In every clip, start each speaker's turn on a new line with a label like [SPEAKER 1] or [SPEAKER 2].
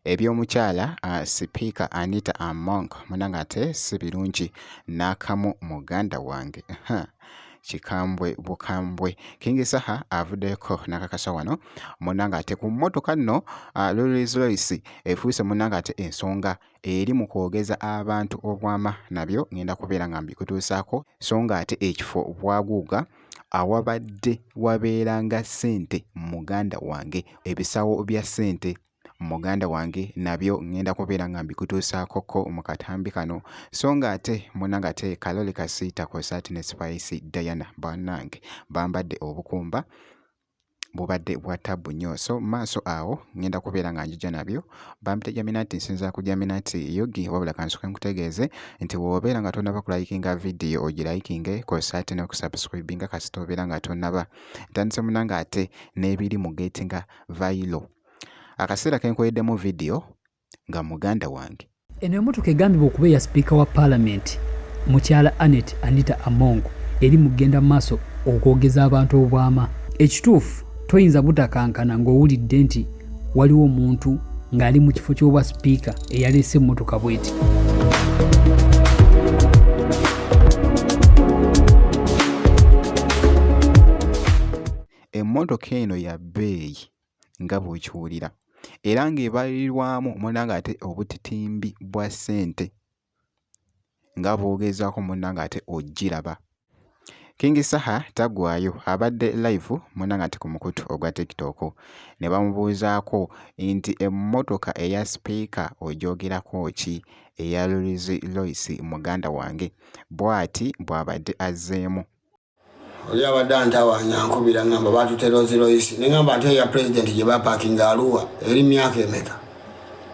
[SPEAKER 1] Ebyomukyala Sipiika Anita Among munanga ate si birungi n'akamu muganda wange. Kikambwe bukambwe. King Saha avuddeko n'akakasa wano munanga ate ku mmotoka nno Rolls Royce efuuse munanga ate ensonga eri mu kwogeza abantu obwama nabyo ngenda kubeera nga mbikutuusaako so nga ate ekifo bwaguuga awabadde wabeeranga ssente muganda wange ebisawo bya ssente muganda wange nabyo ngenda kubeera nga mbikutuusaako mu katambi kano so nga ate munanga ate Kaloli Kasiita Kosaati ne Spice Diana bannange bambadde obukumba bubadde bwa ttabu nnyo so maaso awo ngenda kubeera nga njija nabyo bampita Jaminati nsinza ku Jaminati yogi wabula kansoke nkutegeeze nti woobeera nga tonnaba kulayikinga vidiyo ogirayikinge kosaate n'okusubscribinga kasita obeera nga tonnaba ntandise munanga ate n'ebiri mu getinga viral akaseera kenkoleddemu vidiyo nga muganda wange
[SPEAKER 2] eno emmotoka egambibwa okuba eya sipiika wa paalamenti mukyala Anita Among eri mugenda mu maaso okwogeza abantu obwama ekituufu toyinza butakankana ng'owulidde nti waliwo omuntu ng'ali mu kifo ky'obwa sipiika eyaleese emmotoka bweti.
[SPEAKER 1] Emmotoka eno ya bbeeyi nga bw'okiwulira era ng'ebalirwamu munanga ate obutitimbi bwa ssente nga bw'ogezaako munanga ate ogiraba. King Saha tagwayo abadde live munanga ate ku mukutu ogwa TikTok ne bamubuuzaako nti emmotoka eya sipiika ogyogerako ki eya Rolls Royce muganda wange bw'ati bw'abadde azzeemu.
[SPEAKER 3] Oli abadde antawaanya nkubira ngamba baatute Rolls Royce ne ngamba ate eya pulezidenti gye bapaakinga Arua eri myaka emeka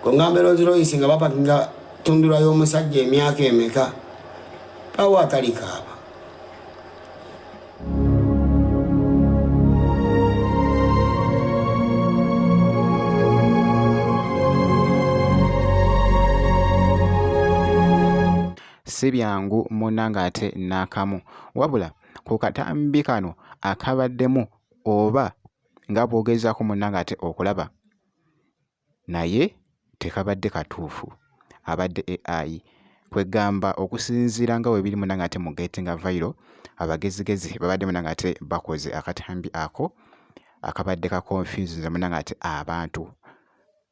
[SPEAKER 3] ko ngamba Rolls Royce nga bapaakinga tundura y'omusajja emyaka emeka pawo atalikaaba.
[SPEAKER 1] Si byangu munanga ate n'akamu wabula ku katambi kano akabaddemu oba nga bw'ogezaako munanga ate okulaba naye tekabadde katuufu abadde AI kwegamba okusinziira nga weebiri munanga ate mu getinga viral abagezigezi babadde munanga ate bakoze akatambi ako akabadde kakonfusinze munanga ate abantu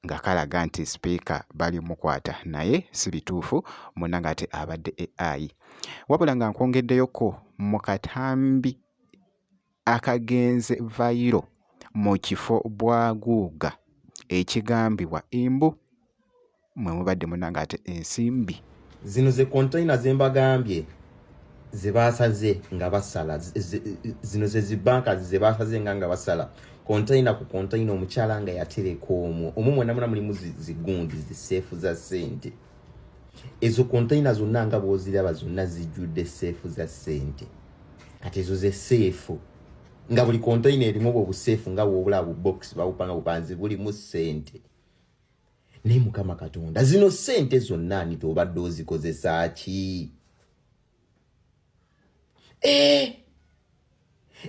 [SPEAKER 1] nga kalaga nti sipiika bali mukwata naye si bituufu munanga ate abadde AI wabula nga nkwongeddeyoko mu katambi akagenze viral mu kifo bwaguuga ekigambibwa Imbu mwe mubadde munanga ate ensimbi
[SPEAKER 4] zino ze container zembagambye ze basaze nga basala zino ze zibanka ze basaze nga basala container ku container omukyala nga yatereka omwo mwena muna mulimu zigundi ziseefu za ssente ezo container zonna nga bw'oziraba zonna zijjudde seefu za ssente kati ezo ze seefu nga buli container erimu obwo buseefu nga bw'obula bu box bawupanga bupanzi bulimu ssente naye Mukama Katonda zino ssente zonna ani tobadde ozikozesa ki?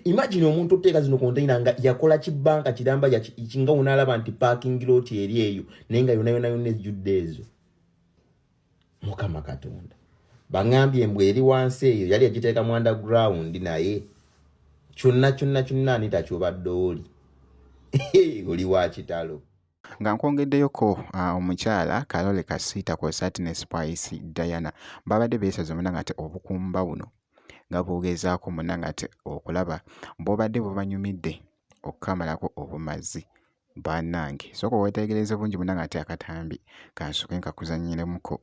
[SPEAKER 4] Imagine omuntu oteeka zino container nga yakola kibanka kiramba kinga unalaba nti parking lot eri eyo naye nga yonna ejjudde ezo. Mukama Katonda bangambye embwa eri wansi eyo yali agiteeka mu underground naye kyonna ani takyobadde oli oli wa kitalo.
[SPEAKER 1] nga nkwongeddeyoko omukyala Kaloli Kasiita Kosaati ne Spice Diana babadde beesaze munanga ate obukumba buno nga bw'ogezaako munanga ate okulaba bw'obadde bubanyumidde okukamalako obumazi bannange sooka weetegereze bungi munanga ate akatambi kansoke nkakuzanyiremuko.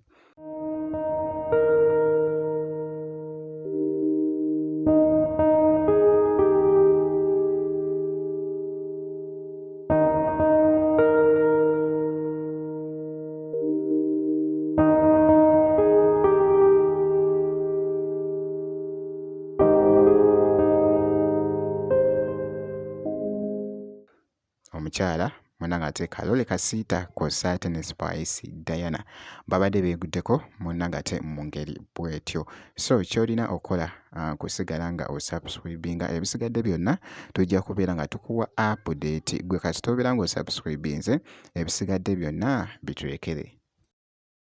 [SPEAKER 1] Omukyala munanga ate Kalole Kasiita kw'ossa ate ne Spice Diana babadde beeguddeko munanga ate mu ngeri bw'etyo. So ky'olina okola kusigala nga osubscribinga, ebisigadde byonna tujja kubeera nga tukuwa update. Gwe kati tobeera nga osubscribinze, ebisigadde byonna biturekere.